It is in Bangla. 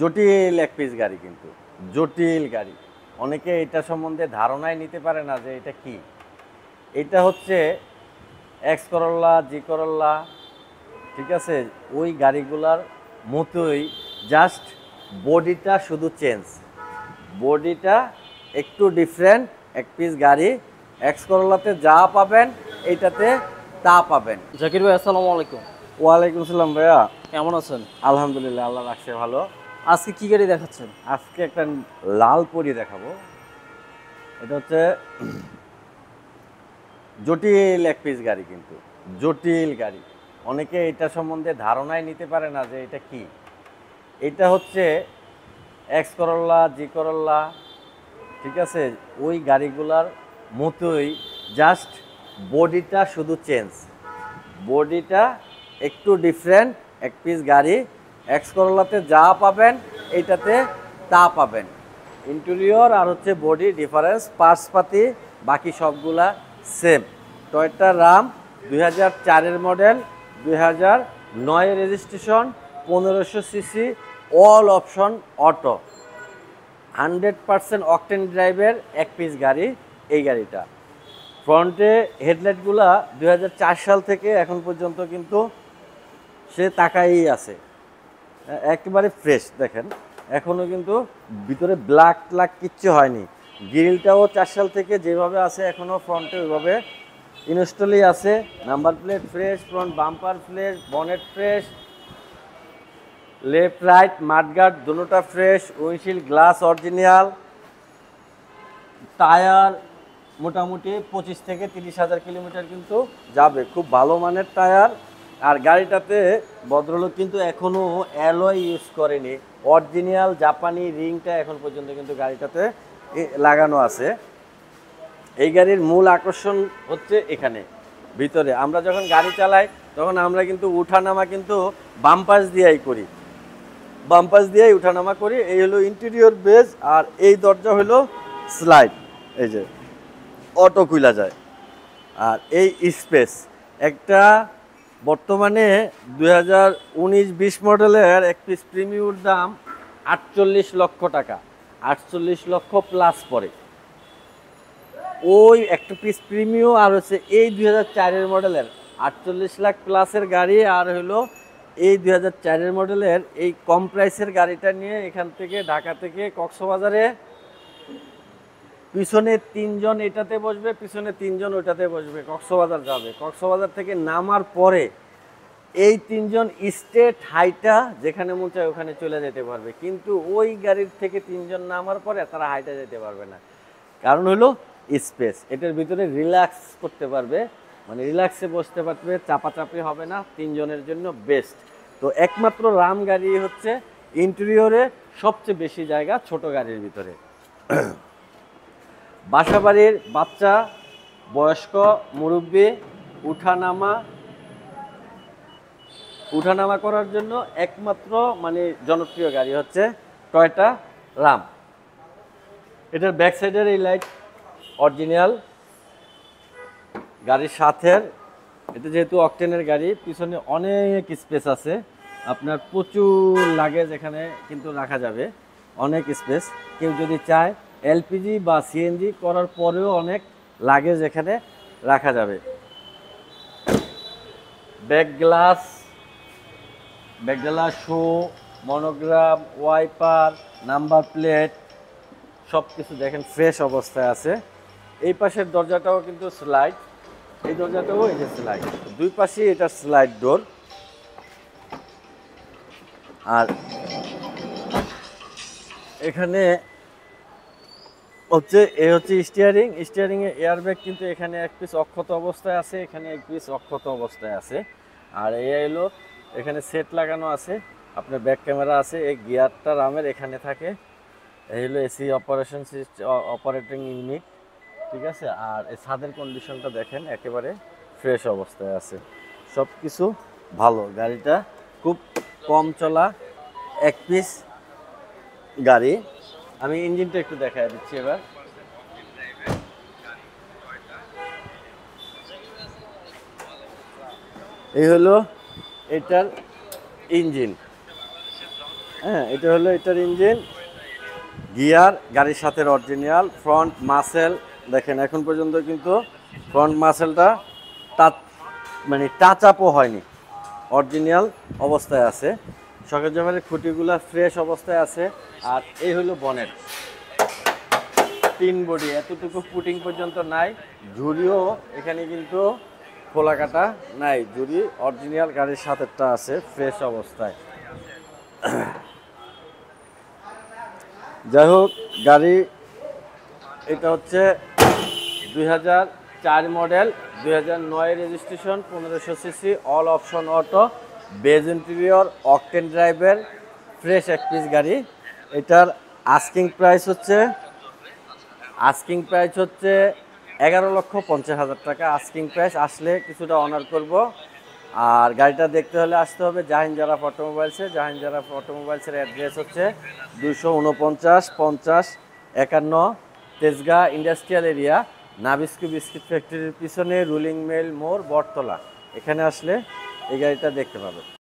জটিল এক পিস গাড়ি, কিন্তু জটিল গাড়ি। অনেকে এটা সম্বন্ধে ধারণাই নিতে পারে না যে এটা কি। এটা হচ্ছে এক্স করোলা, জি করোলা, ঠিক আছে, ওই গাড়িগুলার মতোই, জাস্ট বডিটা শুধু চেঞ্জ, বডিটা একটু ডিফারেন্ট। এক পিস গাড়ি, এক্স করোলাতে যা পাবেন এইটাতে তা পাবেন। জাকির ভাই, আসসালামু আলাইকুম। ওয়ালাইকুম আসসালাম ভাইয়া। কেমন আছেন? আলহামদুলিল্লাহ, আল্লাহ রাখছে ভালো। আজকে কি গাড়ি দেখাচ্ছেন? আজকে একটা লাল পরি দেখাবো। এটা হচ্ছে জটিল এক পিস গাড়ি, কিন্তু জটিল গাড়ি। অনেকে এটা সম্বন্ধে ধারণাই নিতে পারে না যে এটা কি। এটা হচ্ছে এক্স করোলা, জি করোলা, ঠিক আছে, ওই গাড়িগুলার মতোই, জাস্ট বডিটা শুধু চেঞ্জ, বডিটা একটু ডিফারেন্ট। এক পিস গাড়ি, এক্স করোলাতে যা পাবেন এইটাতে তা পাবেন। ইন্টেরিয়র আর হচ্ছে বডি ডিফারেন্স, পার্টসপাতি বাকি সবগুলা সেম। টয়োটা রাম 2004-এর মডেল, 2009-এর registration, 1500 CC, all option auto, 100% octane ড্রাইভের এক পিস গাড়ি এই গাড়িটা। ফ্রন্টে হেডলাইটগুলা 2004 সাল থেকে এখন পর্যন্ত কিন্তু সে তাকাই আছে, একেবারে ফ্রেশ। দেখেন এখনও কিন্তু ভিতরে ব্ল্যাক ট্ল্যাক কিচ্ছু হয়নি। গ্রিলটাও 4 সাল থেকে যেভাবে আছে এখনও ফ্রন্টে ওইভাবে ইনস্টলই আছে। Number plate fresh, front bumper fresh, bonnet fresh, left right mudguard দুটোটা fresh, windshield glass original. Tyre মোটামুটি 25 থেকে 30,000 কিলোমিটার কিন্তু যাবে, খুব ভালো মানের টায়ার। আর গাড়িটাতে ভদ্রলোক কিন্তু এখনও অ্যালয় ইউজ করেনি, অরিজিনাল জাপানি রিংটা এখন পর্যন্ত কিন্তু গাড়িটাতে লাগানো আছে। এই গাড়ির মূল আকর্ষণ হচ্ছে এখানে ভিতরে। আমরা যখন গাড়ি চালাই তখন আমরা কিন্তু উঠানামা কিন্তু বাম্পাস দিয়েই করি, বাম্পাস দিয়েই উঠানামা করি। এই হলো ইন্টেরিয়র বেজ। আর এই দরজা হলো স্লাইড, এই যে অটো খুলা যায়। আর এই স্পেস একটা বর্তমানে 2019-20 মডেলের এক পিস প্রিমিয়র দাম 48 লক্ষ টাকা, 48 লক্ষ প্লাস পড়ে ওই একটা পিস প্রিমিয়র। আর হচ্ছে এই 2004-এর মডেলের 48 লাখ প্লাসের গাড়ি, আর হলো এই 2004-এর মডেলের এই কম প্রাইসের গাড়িটা নিয়ে এখান থেকে ঢাকা থেকে কক্সবাজারে পিছনে 3 জন এটাতে বসবে, পিছনে 3 জন ওইটাতে বসবে, কক্সবাজার যাবে। কক্সবাজার থেকে নামার পরে এই 3 জন স্টেট হাইটা যেখানে মন চায় ওখানে চলে যেতে পারবে, কিন্তু ওই গাড়ির থেকে 3 জন নামার পরে তারা হাইটা যেতে পারবে না। কারণ হলো স্পেস, এটার ভিতরে রিল্যাক্স করতে পারবে, মানে রিল্যাক্সে বসতে পারবে, চাপাচাপি হবে না, 3 জনের জন্য বেস্ট। তো একমাত্র রাম গাড়ি হচ্ছে ইন্টেরিয়রে সবচেয়ে বেশি জায়গা ছোট গাড়ির ভিতরে। বাসাবাড়ির বাচ্চা, বয়স্ক, মুরব্বি উঠানামা করার জন্য একমাত্র মানে জনপ্রিয় গাড়ি হচ্ছে টয়োটা রাম। এটার ব্যাক সাইডের এই লাইট অরিজিনাল, গাড়ির সাথের। এটা যেহেতু অকটেনের গাড়ি, পিছনে অনেক স্পেস আছে, আপনার প্রচুর লাগেজ এখানে কিন্তু রাখা যাবে, অনেক স্পেস। কেউ যদি চায় এলপিজি বা সিএনজি করার পরেও অনেক লাগেজ এখানে রাখা যাবে। Back glass show, monogram, wiper, number plate সব কিছু দেখেন ফ্রেশ অবস্থায় আছে। এই পাশের দরজাটাও কিন্তু স্লাইড, এই দরজাটাও এই যে স্লাইড, দুই পাশেই এটা স্লাইড ডোর। আর এখানে হচ্ছে স্টিয়ারিং এ এয়ারব্যাগ কিন্তু এখানে এক পিস অক্ষত অবস্থায় আছে, এখানে এক পিস অক্ষত অবস্থায় আছে। আর এই হলো এখানে সেট লাগানো আছে, আপনার ব্যাক ক্যামেরা আছে, এই গিয়ারটা রামের এখানে থাকে। এই হলো এসি অপারেটিং ইউনিট, ঠিক আছে। আর এই ছাদের কন্ডিশনটা দেখেন একেবারে ফ্রেশ অবস্থায় আছে, সব কিছু ভালো। গাড়িটা খুব কম চলা এক পিস গাড়ি। আমি ইঞ্জিনটা একটু দেখাই দিচ্ছি এবার। এই হলো এটার ইঞ্জিন, হ্যাঁ, এটা হলো এটার ইঞ্জিন, গিয়ার গাড়ির সাথে অরিজিনাল, ফ্রন্ট মাসেল দেখেন এখন পর্যন্ত কিন্তু ফ্রন্ট মাসেলটা টাচ মানে টাচ আপও হয়নি, অরিজিনাল অবস্থায় আছে। শকের জামের খুঁটিগুলো ফ্রেশ অবস্থায় আছে। আর এই হলো বনেট, তিন বডি, এতটুকু পুটিং পর্যন্ত নাই, ঝুড়িও এখানে কিন্তু খোলা কাটা নাই, ঝুড়ি অরিজিনাল গাড়ির সাথেটা আছে ফ্রেশ অবস্থায়। যাই হোক, গাড়ি এটা হচ্ছে 2004 model, 2009 registration, 1500 CC, all option auto, beige interior, octane ড্রাইভের, ফ্রেশ এক পিস গাড়ি। এটার আস্কিং প্রাইস হচ্ছে 11,50,000 টাকা আস্কিং প্রাইস। আসলে কিছুটা অনার করব। আর গাড়িটা দেখতে হলে আসতে হবে জাহিন জারাফ অটোমোবাইলসে। জাহিন জারাফ অটোমোবাইলসের অ্যাড্রেস হচ্ছে 249-50-51 Tejgaon industrial area, Nabisco biscuit ফ্যাক্টরির পিছনে রুলিং মিল মোড়, বটতলা। এখানে আসলে এই গাড়িটা দেখতে পাবেন।